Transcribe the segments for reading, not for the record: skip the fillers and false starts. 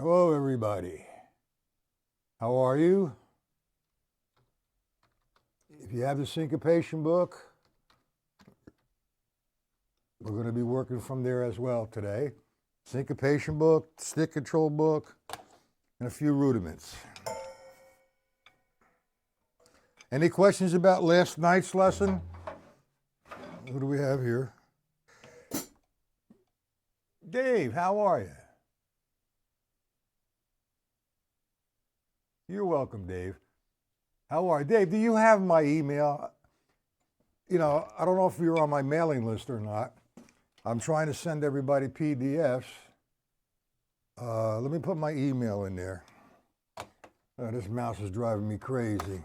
Hello, everybody. How are you? If you have the syncopation book, we're going to be working from there as well today. Syncopation book, stick control book, and a few rudiments. Any questions about last night's lesson? Who do we have here? Dave, how are you? You're welcome, Dave. How are you? Dave, do you have my email? You know, I don't know if you're on my mailing list or not. I'm trying to send everybody PDFs. Let me put my email in there. This mouse is driving me crazy.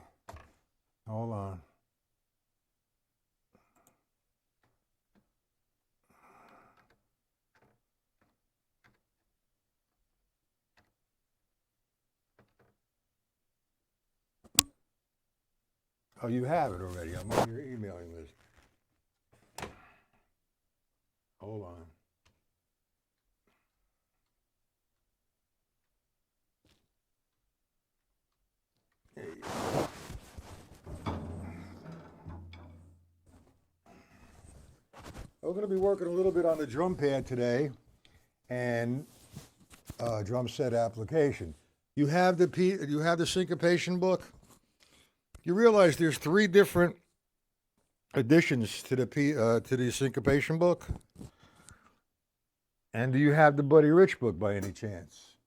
Hold on. Oh, you have it already. I'm on your emailing list. Hold on. There you go. We're going to be working a little bit on the drum pad today and drum set application. You have the syncopation book. You realize there's 3 different additions to the syncopation book? And do you have the Buddy Rich book by any chance?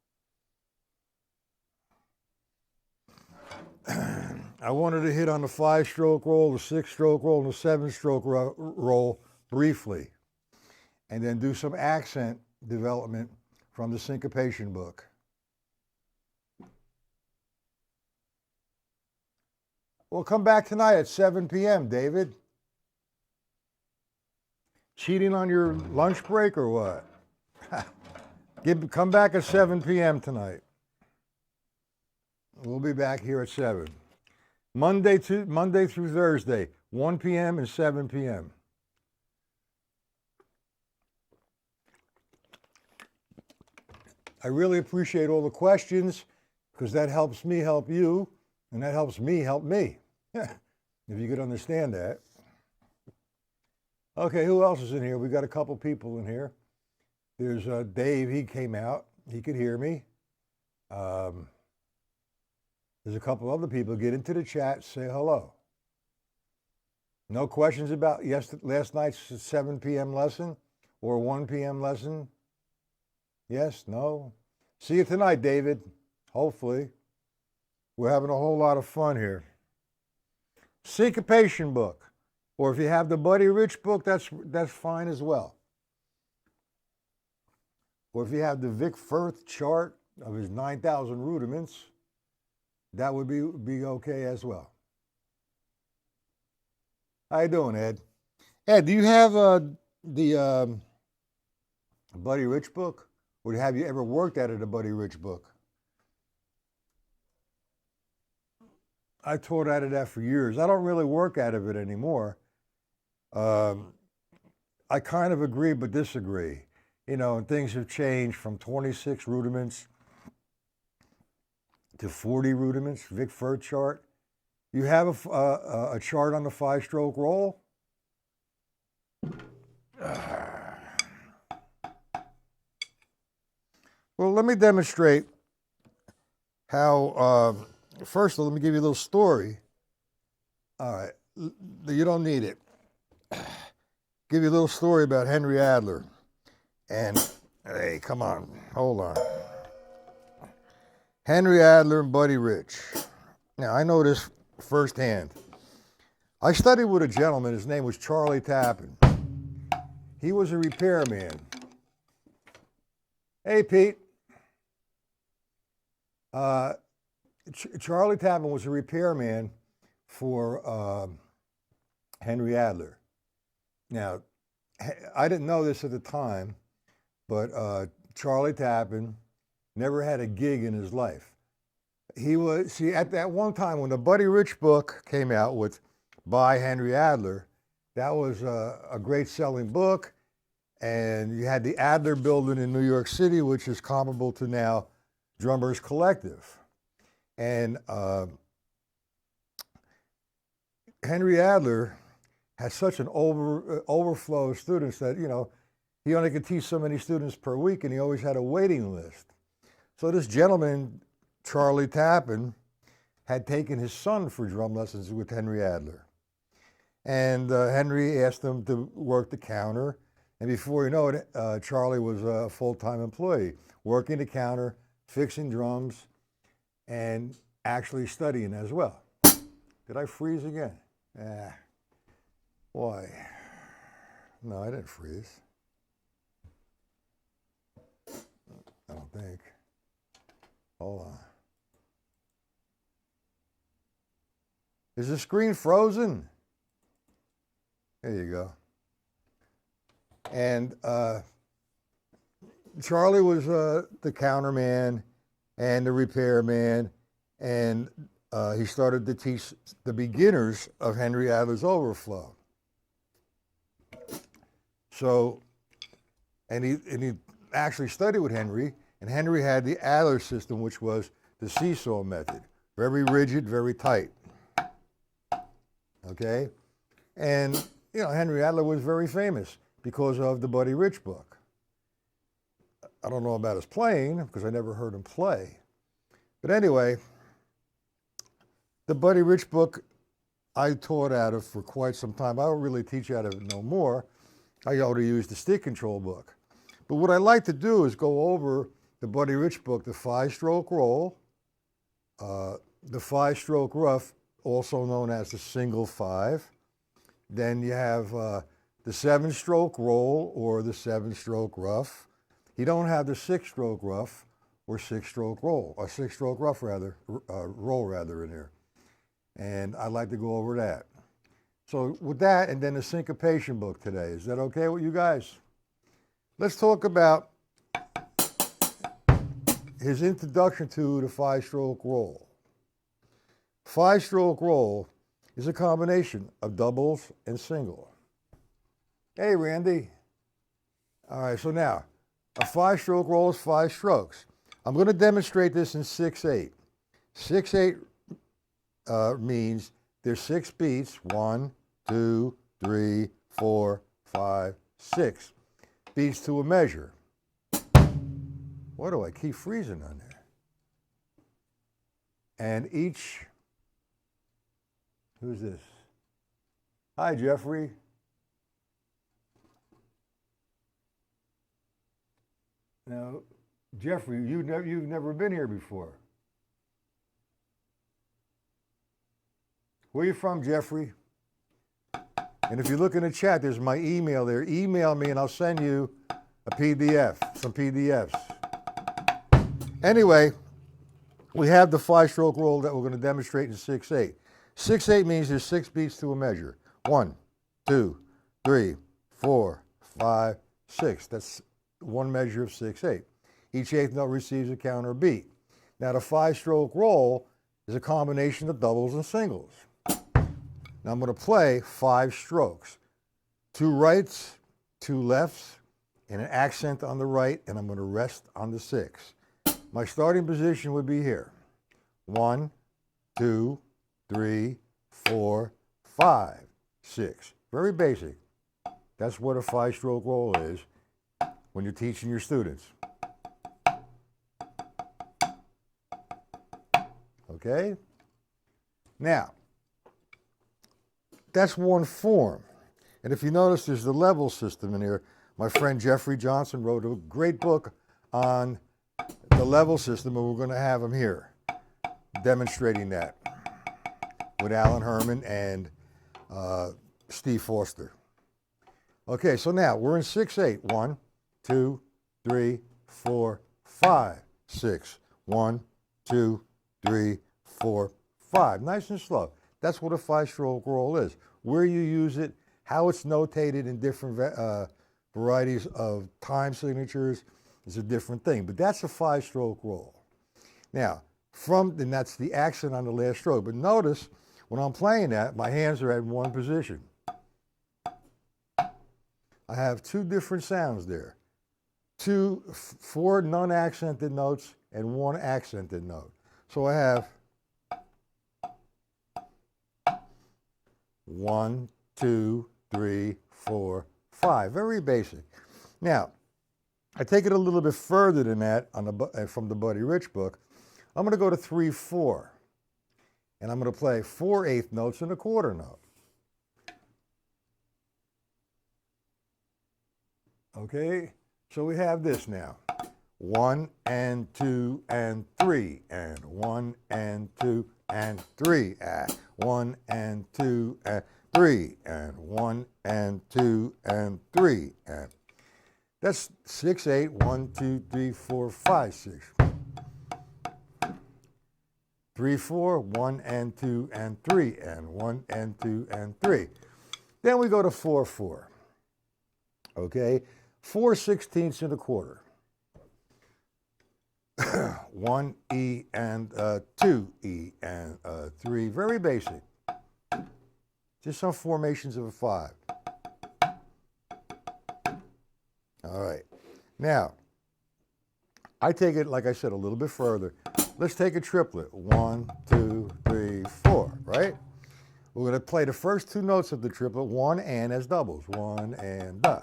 I wanted to hit on the 5-stroke roll, the 6-stroke roll, and the 7-stroke roll briefly, and then do some accent development from the syncopation book. Well, come back tonight at 7 p.m., David. Cheating on your lunch break or what? Come back at 7 p.m. tonight. We'll be back here at 7. Monday through Thursday, 1 p.m. and 7 p.m. I really appreciate all the questions because that helps me help you, and that helps me help me, if you could understand that. Okay, who else is in here? We got a couple people in here. There's Dave, he came out. He could hear me. There's a couple other people. Get into the chat, say hello. No questions about last night's 7 p.m. lesson or 1 p.m. lesson? Yes, no? See you tonight, David. Hopefully. We're having a whole lot of fun here. Syncopation book. Or if you have the Buddy Rich book, that's fine as well. Or if you have the Vic Firth chart of his 9,000 rudiments, that would be okay as well. How you doing, Ed? Ed, do you have the Buddy Rich book? Or have you ever worked out of the Buddy Rich book? I taught out of that for years. I don't really work out of it anymore. I kind of agree but disagree. You know, and things have changed from 26 rudiments to 40 rudiments, Vic Firth chart. You have a chart on the 5-stroke roll? Well, let me demonstrate how, first of all, let me give you a little story. All right, you don't need it. Give you a little story about Henry Adler. And, hey, come on, hold on. Henry Adler and Buddy Rich. Now, I know this firsthand. I studied with a gentleman, his name was Charlie Tappan. He was a repairman. Hey, Pete. Charlie Tappan was a repairman for Henry Adler. Now, I didn't know this at the time, but Charlie Tappan never had a gig in his life. He was, see, at that one time when the Buddy Rich book came out by Henry Adler, that was a great selling book. And you had the Adler building in New York City, which is comparable to now Drummers Collective. And Henry Adler had such an overflow of students that, he only could teach so many students per week, and he always had a waiting list. So this gentleman, Charlie Tappan, had taken his son for drum lessons with Henry Adler. And Henry asked him to work the counter. And before you know it, Charlie was a full-time employee, working the counter, fixing drums, and actually studying as well. Did I freeze again? Why? No, I didn't freeze. I don't think. Hold on. Is the screen frozen? There you go. And Charlie was the counter man and the repair man, and he started to teach the beginners of Henry Adler's overflow. So, and he actually studied with Henry, and Henry had the Adler system, which was the seesaw method. Very rigid, very tight. Okay? And, Henry Adler was very famous because of the Buddy Rich book. I don't know about his playing, because I never heard him play. But anyway, the Buddy Rich book I taught out of for quite some time. I don't really teach out of it no more. I ought to use the stick control book. But what I like to do is go over the Buddy Rich book, the 5-stroke roll, the 5-stroke rough, also known as the single 5. Then you have the 7-stroke roll or the 7-stroke rough. You don't have the 6-stroke rough or 6-stroke roll, or 6-stroke rough rather, roll rather in here. And I'd like to go over that. So with that, and then the syncopation book today. Is that okay with you guys? Let's talk about his introduction to the 5-stroke roll. 5-stroke roll is a combination of doubles and single. Hey, Randy. All right, so now, a 5-stroke roll is 5 strokes. I'm going to demonstrate this in 6/8. 6/8 means there's 6 beats. 1, 2, 3, 4, 5, 6. Beats to a measure. Why do I keep freezing on there? And each, who's this? Hi, Jeffrey. Now, Jeffrey, you've never been here before. Where are you from, Jeffrey? And if you look in the chat, there's my email there. Email me and I'll send you a PDF, some PDFs. Anyway, we have the 5-stroke roll that we're going to demonstrate in 6/8. 6/8 means there's 6 beats to a measure. 1, 2, 3, 4, 5, 6. That's one measure of 6/8. Each eighth note receives a counter beat. Now the 5-stroke roll is a combination of doubles and singles. Now I'm going to play 5 strokes. 2 rights, 2 lefts, and an accent on the right, and I'm going to rest on the 6. My starting position would be here. 1, 2, 3, 4, 5, 6. Very basic. That's what a 5-stroke roll is when you're teaching your students. Okay? Now, that's one form. And if you notice, there's the level system in here. My friend Jeffrey Johnson wrote a great book on the level system, and we're going to have him here demonstrating that with Alan Herman and Steve Foster. Okay, so now we're in 6/8. 1, 2, 3, 4, 5, 6. 1, 2, 3, 4, 5. Nice and slow. That's what a 5-stroke roll is. Where you use it, how it's notated in different varieties of time signatures is a different thing. But that's a 5-stroke roll. Now, and that's the accent on the last stroke. But notice, when I'm playing that, my hands are at one position. I have 2 different sounds there. 4 non-accented notes and one accented note. So I have 1, 2, 3, 4, 5. Very basic. Now, I take it a little bit further than that from the Buddy Rich book. I'm going to go to 3, 4. And I'm going to play 4 eighth notes and a quarter note. Okay, so we have this now. 1 and 2 and 3 and 1 and 2 and 3 and 1 and 2 and 3 and 1 and 2 and 3 and that's 6, 8, 1, 2, 3, 4, 5, 6. 3, 4, 1 and 2 and 3 and 1 and 2 and 3. Then we go to 4, 4. Okay, 4 16ths and a quarter. 1 E and 2 E and 3. Very basic. Just some formations of a 5. All right. Now, I take it, like I said, a little bit further. Let's take a triplet. 1, 2, 3, 4, right? We're going to play the first 2 notes of the triplet, 1 and as doubles. 1 and da.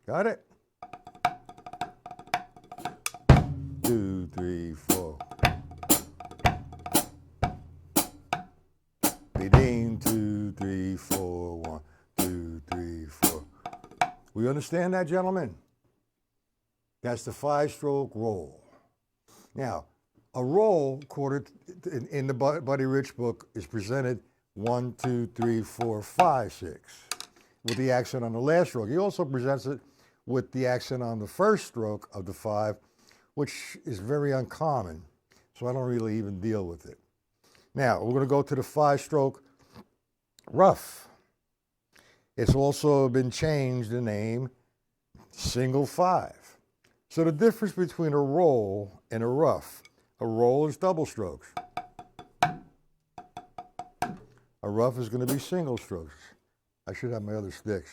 Got it? 2, 3, 4. Be-ding, 2, 3, 4, 1, 2, 3, 4. We understand that, gentlemen? That's the 5-stroke roll. Now, a roll quartered in the Buddy Rich book is presented 1, 2, 3, 4, 5, 6 with the accent on the last stroke. He also presents it with the accent on the first stroke of the 5, which is very uncommon, so I don't really even deal with it. Now, we're going to go to the 5-stroke rough. It's also been changed the name single 5. So the difference between a roll and a rough, a roll is double strokes. A rough is going to be single strokes. I should have my other sticks.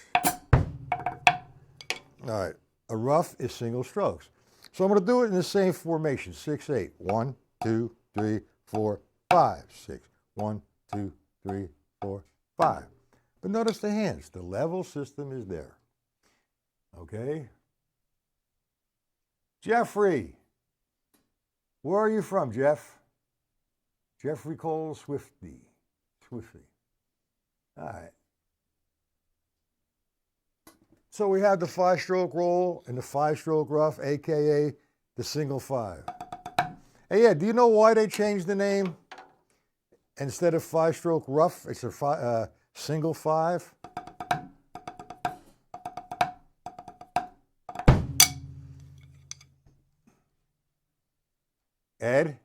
All right, a rough is single strokes. So I'm going to do it in the same formation, 6, 8. 1, 2, 3, 4, 5, 6. 1, 2, 3, 4, 5. But notice the hands. The level system is there. Okay? Jeffrey. Where are you from, Jeff? Jeffrey Cole Swifty. All right. So we have the 5-stroke roll and the 5-stroke rough, a.k.a. the single 5. Hey, yeah, do you know why they changed the name? Instead of 5-stroke rough, it's a single 5. Ed?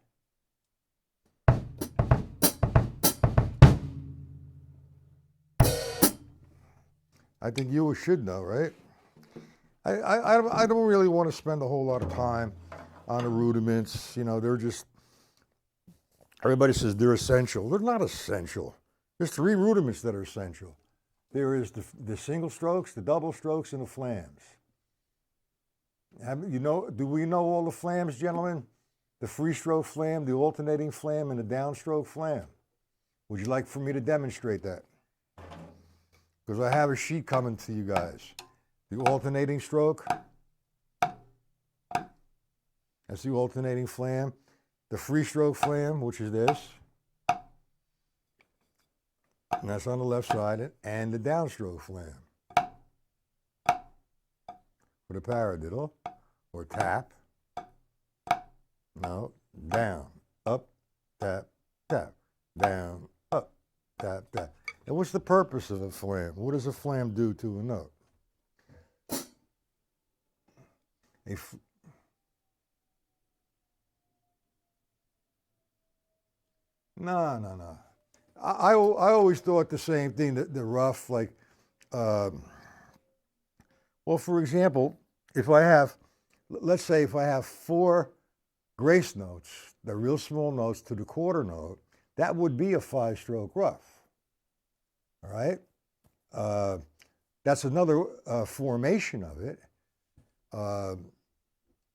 I think you should know, right? I don't really want to spend a whole lot of time on the rudiments. You know, they're just, everybody says they're essential. They're not essential. There's 3 rudiments that are essential. There is the single strokes, the double strokes, and the flams. Do we know all the flams, gentlemen? The free stroke flam, the alternating flam, and the downstroke flam. Would you like for me to demonstrate that? Because I have a sheet coming to you guys. The alternating stroke, that's the alternating flam. The free stroke flam, which is this, and that's on the left side, and the downstroke flam. For the paradiddle, or tap. No, down, up, tap, tap, down, up, tap, tap. And what's the purpose of a flam? What does a flam do to a note? No. I always thought the same thing, the rough, like, well, for example, if I have, let's say if I have 4 grace notes, the real small notes to the quarter note, that would be a 5-stroke rough. All right? That's another formation of it. uh,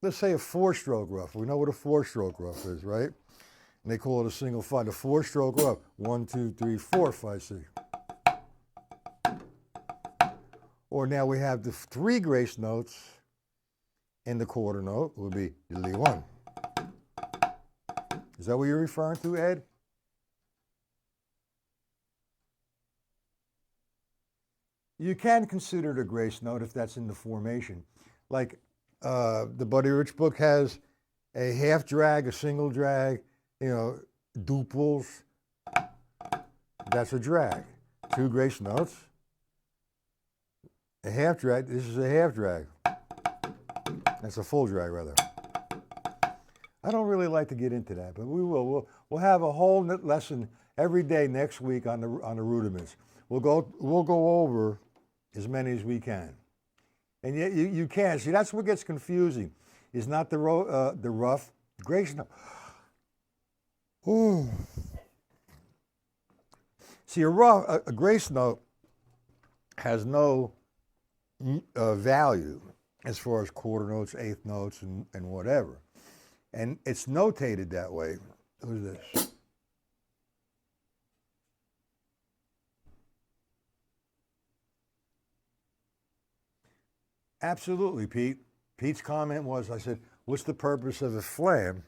let's say a four-stroke rough. We know what a four-stroke rough is, right? And they call it a single five. The four-stroke rough. 1, 2, 3, 4, 5, 6. Or now we have the three grace notes in the quarter note. It would be diddly one. Is that what you're referring to, Ed? You can consider it a grace note if that's in the formation. Like the Buddy Rich book has a half drag, a single drag, duples. That's a drag. Two grace notes. A half drag, this is a half drag. That's a full drag, rather. I don't really like to get into that, but we will. We'll have a whole lesson every day next week on the rudiments. We'll go over as many as we can, and yet you can see that's what gets confusing. Is not the rough grace note. Ooh. See, a grace note has no value as far as quarter notes, eighth notes, and whatever. And it's notated that way. Who's this? Absolutely, Pete. Pete's comment was, I said, what's the purpose of a flam?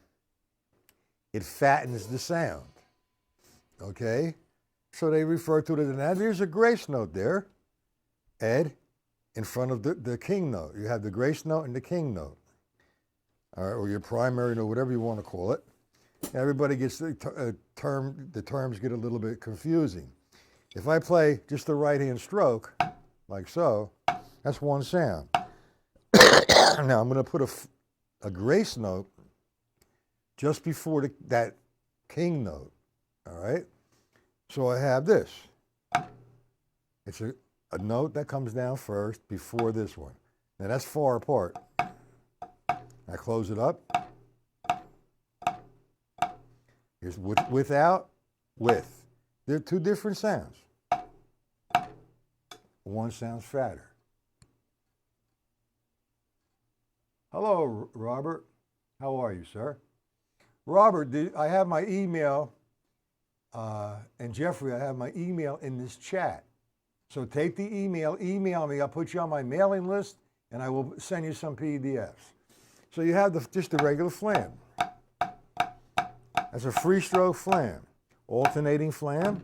It fattens the sound. Okay? So they refer to it as, now there's a grace note there, Ed, in front of the king note. You have the grace note and the king note. All right, or your primary note, whatever you want to call it. Everybody gets the terms get a little bit confusing. If I play just the right hand stroke, like so, that's one sound. Now I'm going to put a grace note just before that king note. All right? So I have this. It's a note that comes down first before this one. Now that's far apart. I close it up. Here's without, with. They're two different sounds. One sounds fatter. Hello, Robert. How are you, sir? Robert, I have my email, and Jeffrey, I have my email in this chat. So take the email me. I'll put you on my mailing list, and I will send you some PDFs. So you have just the regular flam. That's a free stroke flam. Alternating flam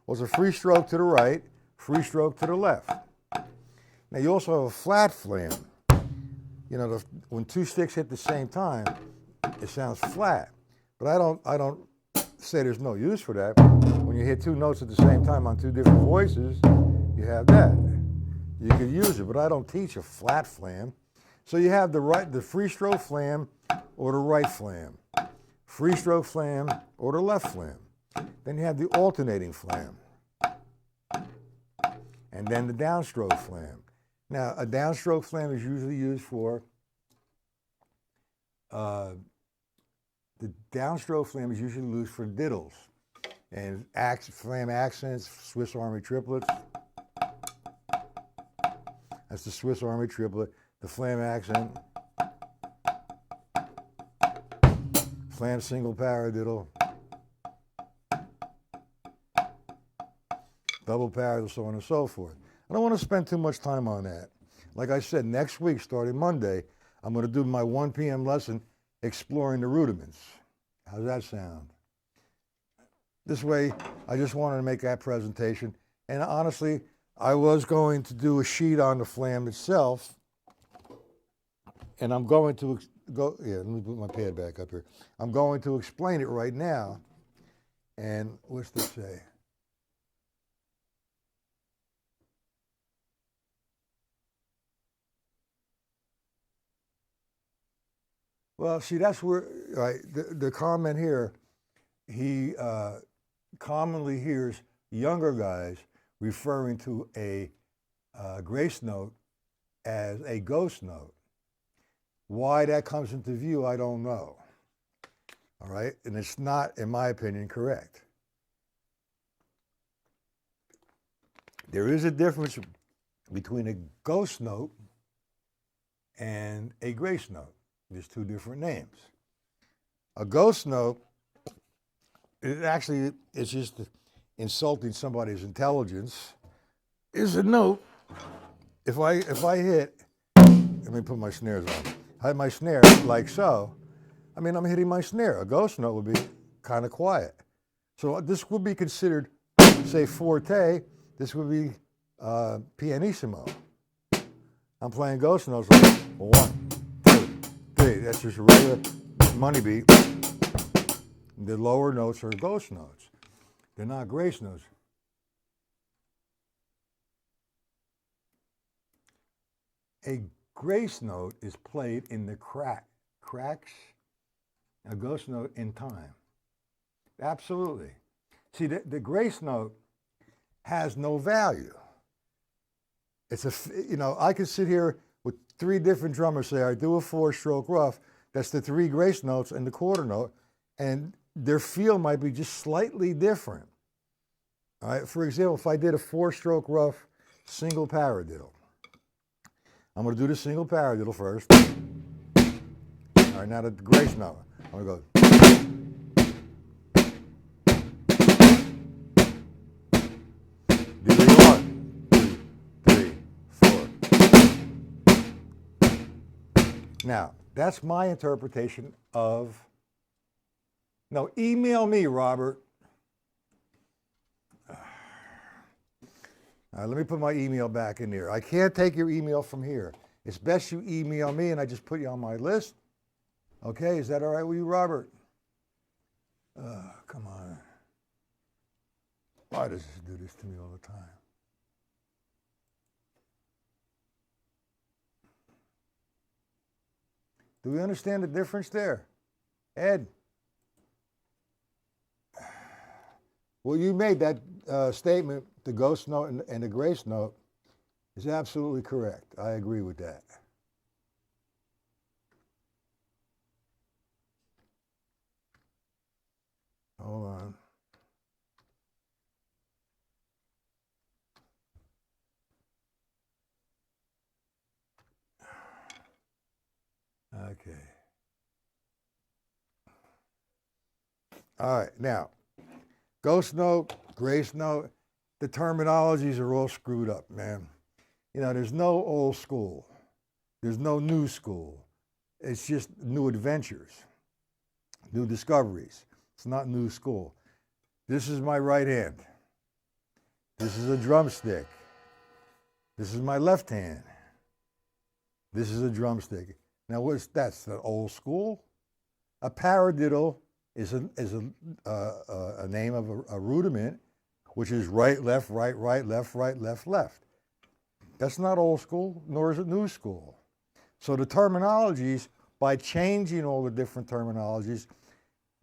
was a free stroke to the right, free stroke to the left. Now you also have a flat flam. When two sticks hit the same time, it sounds flat. But I don't say there's no use for that. When you hit two notes at the same time on two different voices, you have that. You could use it, but I don't teach a flat flam. So you have the free stroke flam or the right flam, free stroke flam or the left flam. Then you have the alternating flam, and then the downstroke flam. Now, a downstroke flam is usually used for the downstroke flam is usually used for diddles and flam accents, Swiss Army triplets. That's the Swiss Army triplet. The flam accent, flam single paradiddle, double paradiddle, so on and so forth. I don't want to spend too much time on that. Like I said, next week, starting Monday, I'm going to do my 1 p.m. lesson, Exploring the Rudiments. How's that sound? This way, I just wanted to make that presentation. And honestly, I was going to do a sheet on the flam itself, and I'm going to let me put my pad back up here. I'm going to explain it right now. And what's this say? Well, see, that's where, right, the comment here, he commonly hears younger guys referring to a grace note as a ghost note. Why that comes into view, I don't know. All right? And it's not, in my opinion, correct. There is a difference between a ghost note and a grace note. There's two different names. A ghost note, it's just insulting somebody's intelligence, is a note. If I hit, let me put my snares on. I hit my snare like so. I mean, I'm hitting my snare. A ghost note would be kind of quiet. So this would be considered, say, forte. This would be pianissimo. I'm playing ghost notes like 1, 2, 3. That's just a regular money beat. The lower notes are ghost notes. They're not grace notes. A grace note is played in the cracks, a ghost note in time. Absolutely. See, the grace note has no value. It's I could sit here with 3 different drummers say, I do a 4-stroke rough. That's the 3 grace notes and the quarter note, and their feel might be just slightly different. All right. For example, if I did a 4-stroke rough single paradiddle, I'm going to do the single paradiddle first. All right, now the grace note. I'm going to go. Do 1, 2, 3, 4. Now, that's my interpretation of. No, email me, Robert. All right, let me put my email back in there. I can't take your email from here. It's best you email me and I just put you on my list. Okay, is that all right with you, Robert? Come on. Why does this do this to me all the time? Do we understand the difference there? Ed? Well, you made that statement, the ghost note and the grace note, is absolutely correct. I agree with that. Hold on. Okay. All right, now, ghost note, grace note, the terminologies are all screwed up, man. There's no old school. There's no new school. It's just new adventures, new discoveries. It's not new school. This is my right hand. This is a drumstick. This is my left hand. This is a drumstick. Now, that's the old school? A paradiddle is a name of a rudiment, which is right, left, left, right, left, left. That's not old school, nor is it new school. So the terminologies, by changing all the different terminologies,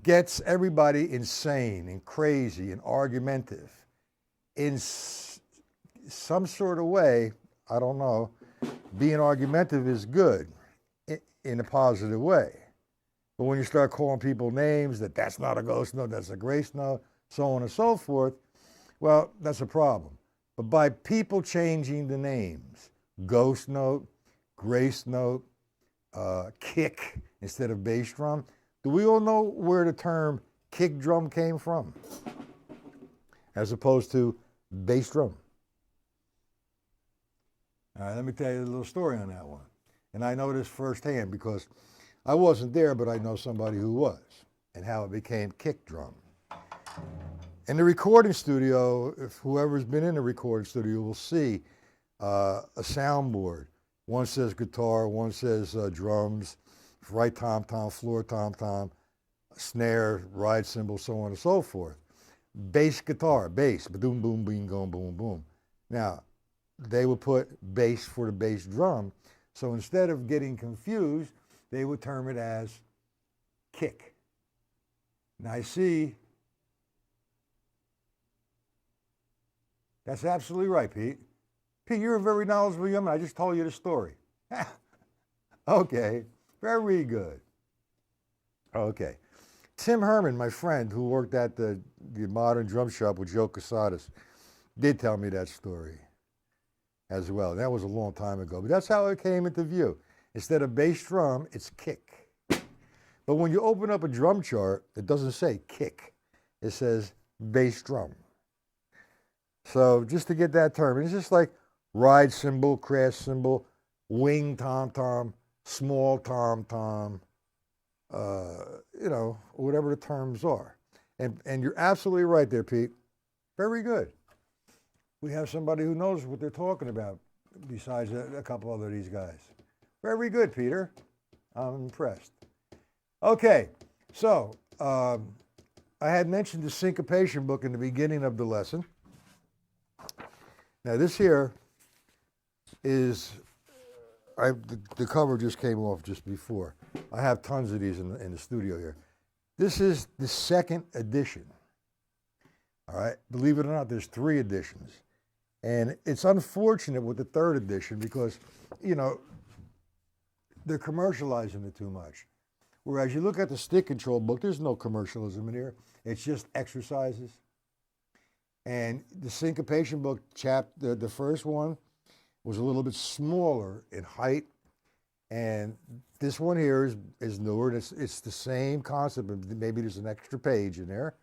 gets everybody insane and crazy and argumentative. In some sort of way, I don't know, being argumentative is good in a positive way. But when you start calling people names, that's not a ghost note, that's a grace note, so on and so forth, well, that's a problem. But by people changing the names, ghost note, grace note, kick instead of bass drum, do we all know where the term kick drum came from? As opposed to bass drum. All right, let me tell you a little story on that one. And I know this firsthand because I wasn't there, but I know somebody who was, and how it became kick drum. In the recording studio, if whoever's been in the recording studio will see a soundboard. One says guitar, one says drums, right tom-tom, floor tom-tom, snare, ride cymbal, so on and so forth. Bass guitar, bass, boom, boom, boom, boom, boom, boom. Now, they would put bass for the bass drum, so instead of getting confused, they would term it as kick. Now I see, that's absolutely right, Pete. Pete, you're a very knowledgeable young man. I just told you the story. Okay, very good. Okay. Tim Herman, my friend who worked at the Modern Drum Shop with Joe Casadas, did tell me that story as well. That was a long time ago, but that's how it came into view. Instead of bass drum, it's kick. But when you open up a drum chart, it doesn't say kick. It says bass drum. So just to get that term, it's just like ride cymbal, crash cymbal, wing tom-tom, small tom-tom, whatever the terms are. And you're absolutely right there, Pete. Very good. We have somebody who knows what they're talking about besides a couple other of these guys. Very good, Peter. I'm impressed. Okay, so I had mentioned the syncopation book in the beginning of the lesson. Now this here is, the cover just came off just before. I have tons of these in the studio here. This is the second edition. All right, believe it or not, there's 3 editions. And it's unfortunate with the 3rd edition because, they're commercializing it too much. Whereas you look at the stick control book, there's no commercialism in here. It's just exercises. And the syncopation book, the first one, was a little bit smaller in height. And this one here is newer. It's the same concept, but maybe there's an extra page in there.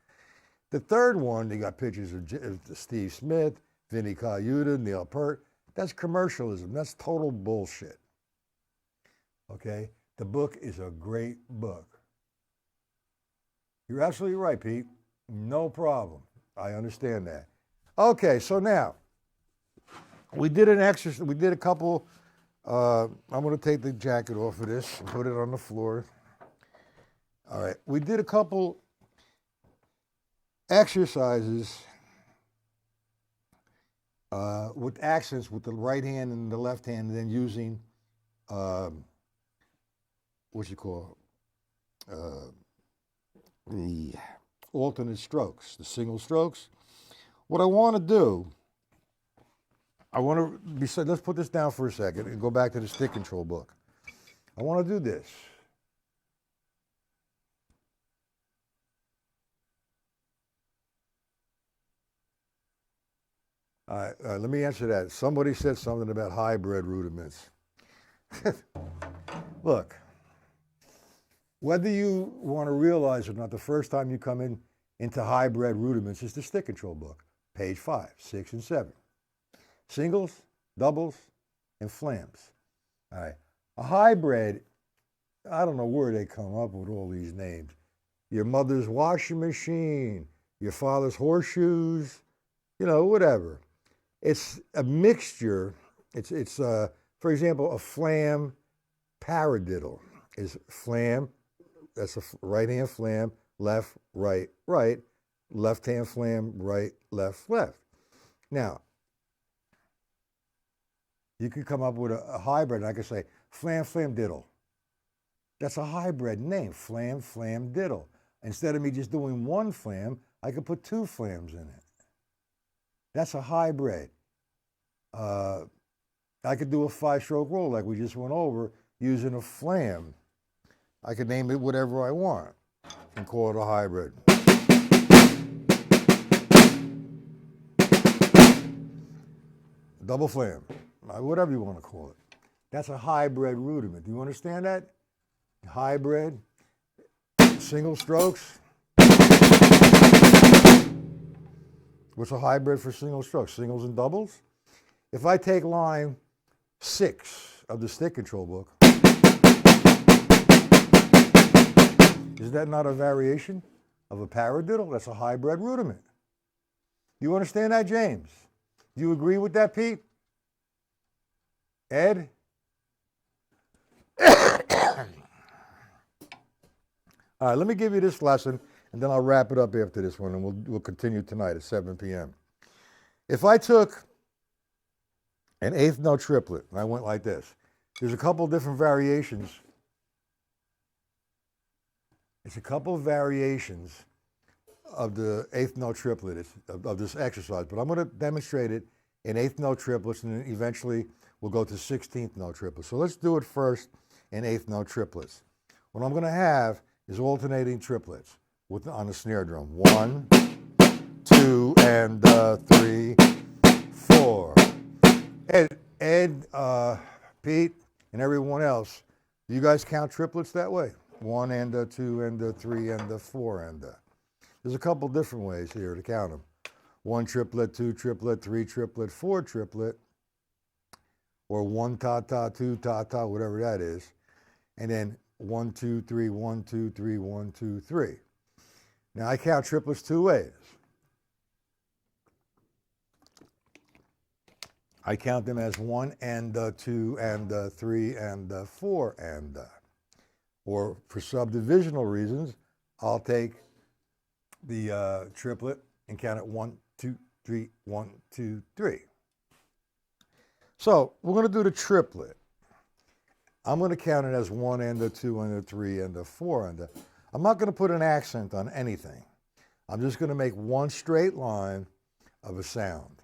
The 3rd one, they got pictures of Steve Smith, Vinnie Colaiuta, Neil Peart. That's commercialism. That's total bullshit. Okay? The book is a great book. You're absolutely right, Pete. No problem. I understand that. Okay, so now, we did an exercise. We did a couple. I'm going to take the jacket off of this and put it on the floor. All right. We did a couple exercises with accents with the right hand and the left hand, and then using the alternate strokes, the single strokes. What I want to do, let's put this down for a second and go back to the stick control book. I want to do this. All right, let me answer that. Somebody said something about hybrid rudiments. Look, whether you want to realize it or not, the first time you come into hybrid rudiments is the stick control book, page 5, 6, and 7. Singles, doubles, and flams. All right. A hybrid, I don't know where they come up with all these names. Your mother's washing machine, your father's horseshoes, whatever. It's a mixture. It's for example, a flam paradiddle is flam. That's a right hand flam, left, right, right, left hand flam, right, left, left. Now, you could come up with a hybrid. I could say flam, flam, diddle. That's a hybrid name, flam, flam, diddle. Instead of me just doing one flam, I could put 2 flams in it. That's a hybrid. I could do a 5-stroke roll like we just went over using a flam. I could name it whatever I want and call it a hybrid. Double flam, whatever you want to call it. That's a hybrid rudiment. Do you understand that? Hybrid, single strokes. What's a hybrid for single strokes? Singles and doubles? If I take line 6 of the stick control book, is that not a variation of a paradiddle? That's a hybrid rudiment. You understand that, James? Do you agree with that, Pete? Ed? All right, let me give you this lesson, and then I'll wrap it up after this one, and we'll continue tonight at 7 p.m. If I took an 8th note triplet, and I went like this, there's a couple different variations. It's a couple of variations of the 8th note triplet of this exercise, but I'm going to demonstrate it in 8th note triplets, and then eventually we'll go to 16th note triplets. So let's do it first in 8th note triplets. What I'm going to have is alternating triplets on the snare drum. 1, 2, and 3, 4. Ed, Pete, and everyone else. Do you guys count triplets that way? 1 and a 2 and a 3 and a 4 and a. There's a couple different ways here to count them. 1 triplet, 2 triplet, 3 triplet, 4 triplet, or 1 ta-ta, 2 ta-ta, whatever that is. And then 1, 2, 3, 1, 2, 3, 1, 2, 3. Now I count triplets 2 ways. I count them as 1 and 2 and 3 and 4 and. Or for subdivisional reasons, I'll take the triplet and count it 1, 2, 3, 1, 2, 3. So we're going to do the triplet. I'm going to count it as 1 and a 2 and a 3 and a 4 and a. I'm not going to put an accent on anything. I'm just going to make one straight line of a sound,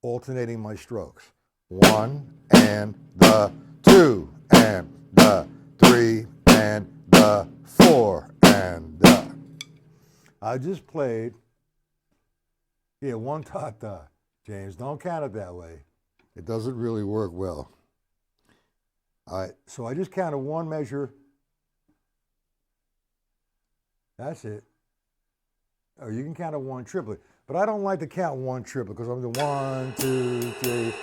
alternating my strokes. 1 and the 2 and the 3 and the 4 and the. I just played, 1 ta-ta, James. Don't count it that way. It doesn't really work well. All right, so I just counted one measure. That's it. Or you can count a 1 triplet. But I don't like to count 1 triplet because I'm doing 1, 2, 3,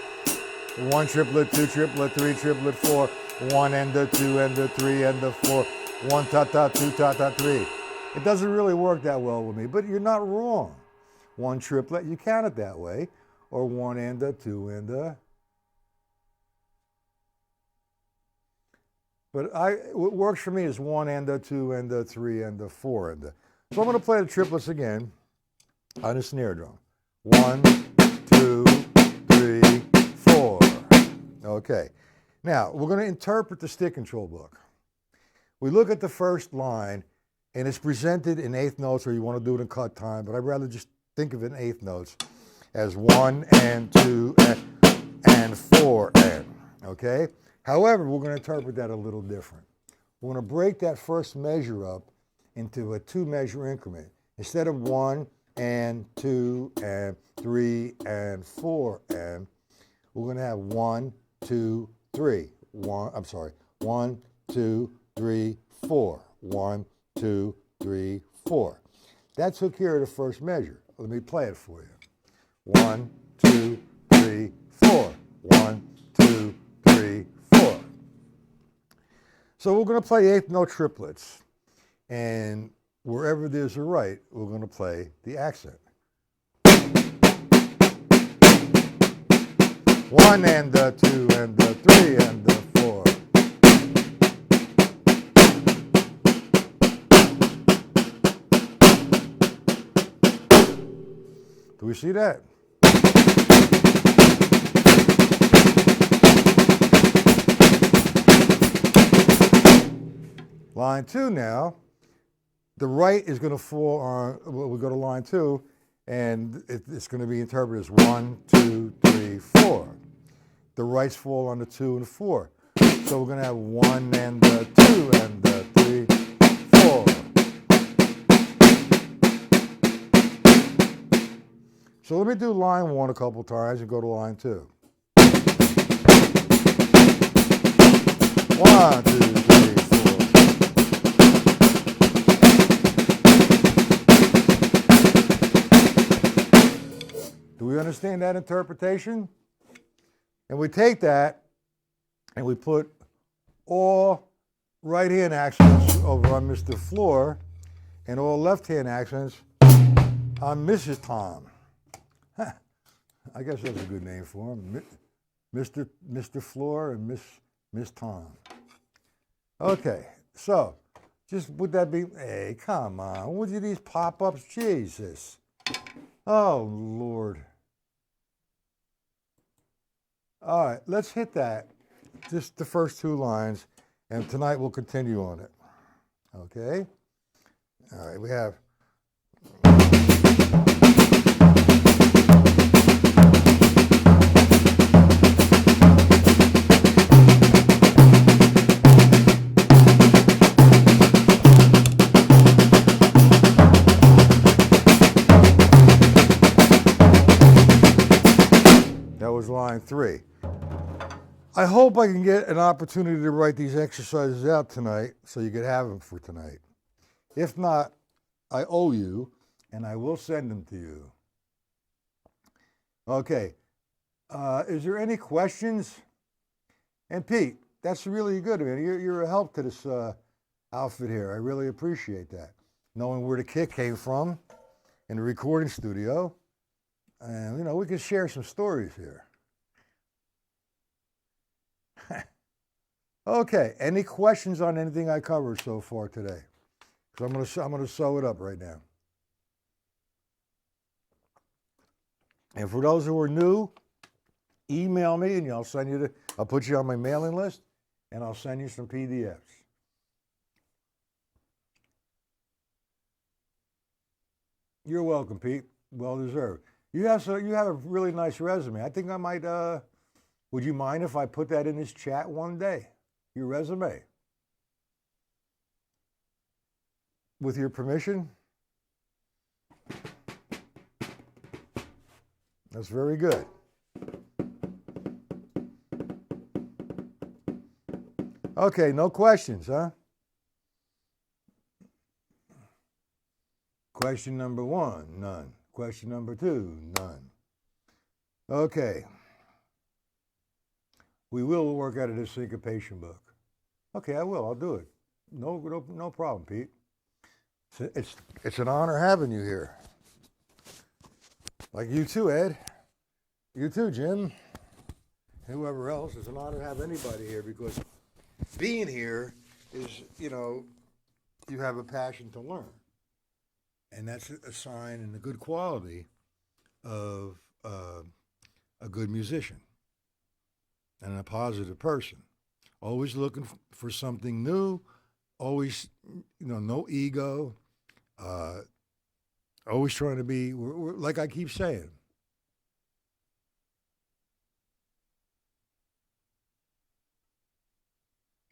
1 triplet, 2 triplet, 3 triplet, 4, 1 and the 2 and the 3 and the 4, 1 ta-ta, 2 ta-ta, 3. It doesn't really work that well with me, but you're not wrong. 1 triplet, you count it that way, or 1 and the 2 and the. But what works for me is 1 and the 2 and the 3 and the 4 and the. So I'm going to play the triplets again on a snare drum. 1, 2, 3, 4. Okay. Now, we're going to interpret the stick control book. We look at the first line, and it's presented in eighth notes, or you want to do it in cut time, but I'd rather just think of it in eighth notes as 1 and 2 and 4 and. Okay? However, we're going to interpret that a little different. We're going to break that first measure up into a 2-measure increment. Instead of 1 and 2 and 3 and 4 and, we're going to have 1, 2, 3. 1, 2, 3, 4. 1, 2, 3, 4. That took care of the first measure. Let me play it for you. 1, 2, 3, 4. 1, 2, 3, 4. So we're going to play eighth note triplets. And wherever there's a right, we're going to play the accent. 1 and the 2 and the 3 and the 4. Do we see that? Line 2 now. The right is going to fall on, we go to line 2, and it's going to be interpreted as 1, 2, 3, 4. The rights fall on the 2 and 4. So we're going to have 1 and the 2 and the 3, 4. So let me do line 1 a couple times and go to line 2. 1, 2, 3, 4. Do we understand that interpretation? And we take that and we put all right-hand accents over on Mr. Floor and all left-hand accents on Mrs. Tom. I guess that's a good name for him. Mr. Floor and Miss Tom. Okay, so just would that be, hey, come on. Would you these pop-ups? Jesus. Oh, Lord. All right, let's hit that. Just the first 2 lines, and tonight we'll continue on it. Okay? All right, we have. That was line 3. I hope I can get an opportunity to write these exercises out tonight so you could have them for tonight. If not, I owe you, and I will send them to you. Okay. Is there any questions? And Pete, that's really good, man. You're a help to this outfit here. I really appreciate that. Knowing where the kick came from in the recording studio. And, you know, we can share some stories here. Okay, any questions on anything I covered so far today? Because I'm gonna sew it up right now. And for those who are new, email me and I'll put you on my mailing list and I'll send you some PDFs. You're welcome, Pete. Well deserved. You have a really nice resume. I think I might. Would you mind if I put that in this chat one day? Your resume. With your permission? That's very good. Okay, no questions, huh? Question number 1, none. Question number 2, none. Okay. We will work out of this syncopation book. Okay, I will. I'll do it. No problem, Pete. It's an honor having you here. Like you too, Ed. You too, Jim. Whoever else. It's an honor to have anybody here because being here is, you know, you have a passion to learn. And that's a sign and a good quality of a good musician and a positive person. Always looking for something new, always, you know, no ego, always trying to be, we're, like I keep saying.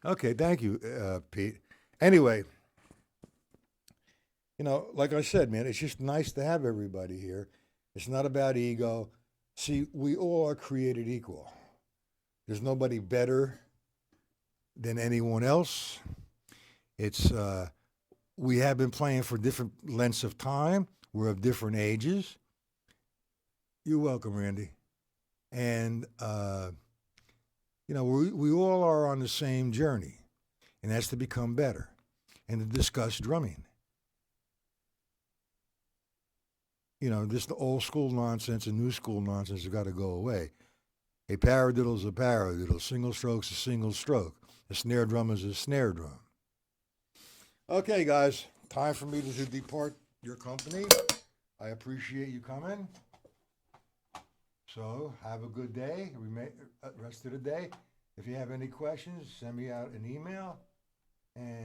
Okay, thank you, Pete. Anyway, you know, like I said, man, it's just nice to have everybody here. It's not about ego. See, we all are created equal. There's nobody better than anyone else. It's we have been playing for different lengths of time. We're of different ages. You're welcome, Randy. And you know, we all are on the same journey, and that's to become better and to discuss drumming. You know, just the old school nonsense and new school nonsense has got to go away. A paradiddle is a paradiddle. Single stroke's a single stroke. A snare drum is a snare drum. Okay, guys, time for me to depart your company. I appreciate you coming. So have a good day. Rest of the day. If you have any questions, send me out an email. And